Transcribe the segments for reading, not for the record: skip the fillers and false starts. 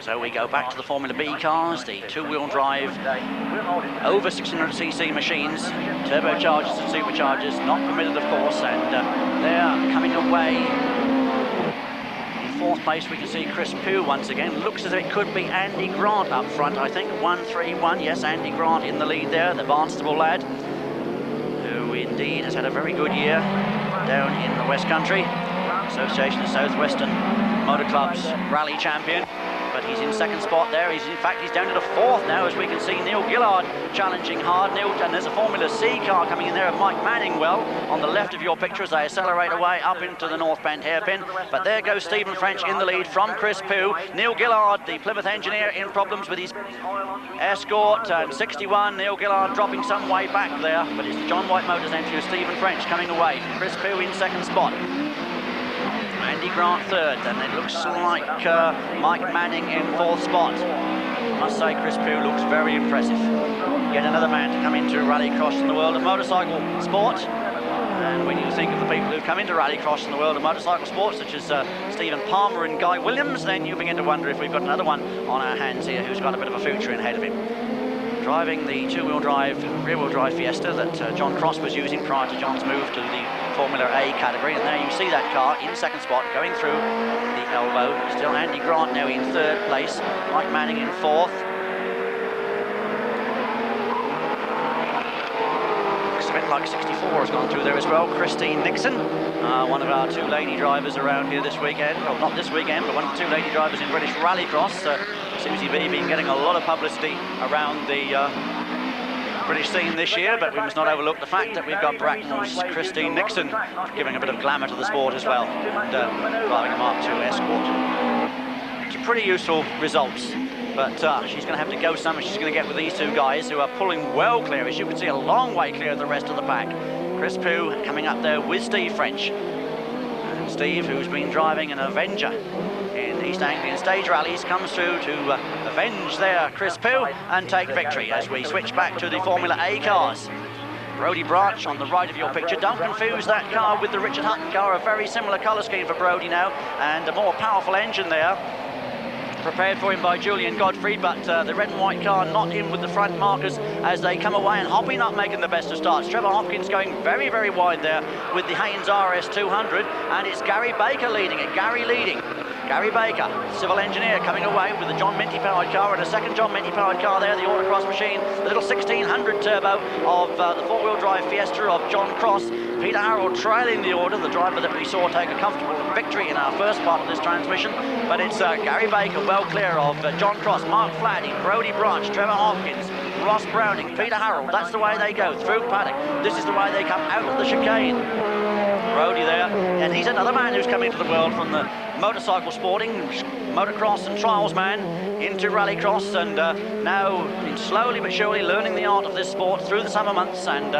So we go back to the Formula B cars, the two-wheel drive, over 600cc machines, turbochargers and superchargers, not permitted of course, and they're coming away. In fourth place we can see Chris Pugh once again. Looks as if it could be Andy Grant up front, I think. 1-3-1, yes, Andy Grant in the lead there, the Barnstable lad, who indeed has had a very good year down in the West Country. Association of Southwestern Motor Clubs rally champion, but he's in second spot there. He's down to the fourth now, as we can see Neil Gillard challenging hard. And there's a Formula C car coming in there of Mike Manningwell on the left of your picture as they accelerate away up into the North Bend hairpin. But there goes Stephen French in the lead from Chris Pugh. Neil Gillard, the Plymouth engineer, in problems with his Escort, and 61, Neil Gillard dropping some way back there, but it's John White Motors entry with Stephen French coming away. Chris Pugh in second spot. Andy Grant third, and it looks like Mike Manning in fourth spot. I must say Chris Pugh looks very impressive. Yet another man to come into rallycross in the world of motorcycle sport. And when you think of the people who come into rallycross in the world of motorcycle sports, such as Stephen Palmer and Guy Williams, then you begin to wonder if we've got another one on our hands here who's got a bit of a future ahead of him. Driving the two-wheel drive, rear-wheel drive Fiesta that John Cross was using prior to John's move to the Formula A category, and there you see that car in second spot going through the elbow. Still Andy Grant now in third place, Mike Manning in fourth. Looks a bit like 64 has gone through there as well. Christine Nixon, one of our two lady drivers around here this weekend. Well, not this weekend, but one of the two lady drivers in British Rallycross. Seems to be been getting a lot of publicity around the British scene this year, but we must not overlook the fact that we've got Bracknell's Christine Nixon giving a bit of glamour to the sport as well, and driving a Mark II Escort. Some pretty useful results, but she's going to have to go some, she's going to get with these two guys who are pulling well clear, as you can see, a long way clear of the rest of the pack. Chris Pugh coming up there with Steve French. And Steve, who's been driving an Avenger in East Anglian stage rallies, comes through to avenge there Chris Pugh and take victory as we switch back to the Formula A cars. Brodie Branch on the right of your picture. Don't confuse that car with the Richard Hutton car, a very similar colour scheme for Brodie now, and a more powerful engine there, prepared for him by Julian Godfrey, but the red and white car not in with the front markers as they come away, and Hoppy not making the best of starts. Trevor Hopkins going very, very wide there with the Haynes RS 200, and it's Gary Baker leading it. Gary leading. Gary Baker, civil engineer, coming away with the John Minty powered car, and a second John Minty powered car there, the Autocross machine, the little 1600 turbo of the four-wheel drive Fiesta of John Cross. Peter Harrell trailing the order, the driver that we saw take a comfortable victory in our first part of this transmission. But it's Gary Baker well clear of John Cross, Mark Flaherty, Brodie Branch, Trevor Hopkins, Ross Browning, Peter Harrell. That's the way they go through paddock. This is the way they come out of the chicane. Brodie there, and he's another man who's come into the world from the motorcycle sporting, motocross and trials man, into rallycross, and now been slowly but surely learning the art of this sport through the summer months, and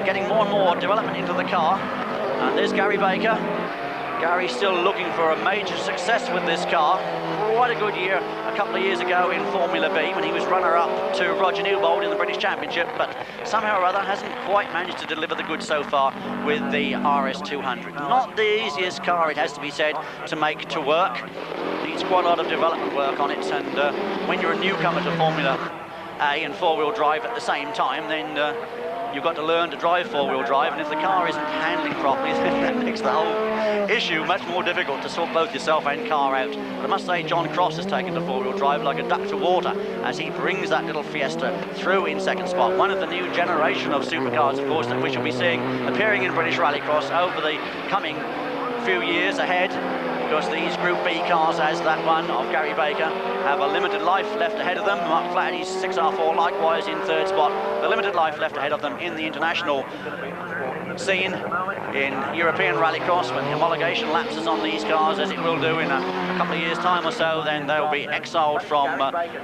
getting more and more development into the car. And there's Gary Baker. Gary's still looking for a major success with this car. Quite a good year a couple of years ago in Formula B when he was runner-up to Roger Newbold in the British Championship, but somehow or other hasn't quite managed to deliver the goods so far with the RS 200. Not the easiest car, it has to be said, to make to work. Needs quite a lot of development work on it, and when you're a newcomer to Formula A and four-wheel drive at the same time, then you've got to learn to drive four-wheel drive, and if the car isn't handling properly, then that makes the whole issue much more difficult to sort both yourself and car out. But I must say John Cross has taken to four-wheel drive like a duck to water as he brings that little Fiesta through in second spot. One of the new generation of supercars, of course, that we shall be seeing appearing in British Rallycross over the coming few years ahead, because these Group B cars, as that one of Gary Baker, have a limited life left ahead of them. Mark Flaherty's 6R4 likewise in third spot. The limited life left ahead of them in the international scene in European Rallycross. When the homologation lapses on these cars, as it will do in a couple of years' time or so, then they'll be exiled from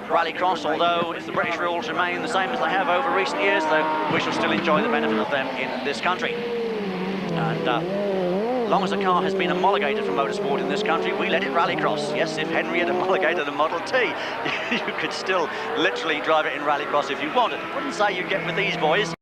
Rallycross, although if the British rules remain the same as they have over recent years, though, we shall still enjoy the benefit of them in this country. And as long as a car has been homologated for motorsport in this country, we let it rallycross. Yes, if Henry had homologated a Model T, you could still literally drive it in rallycross if you wanted. I wouldn't say you'd get with these boys.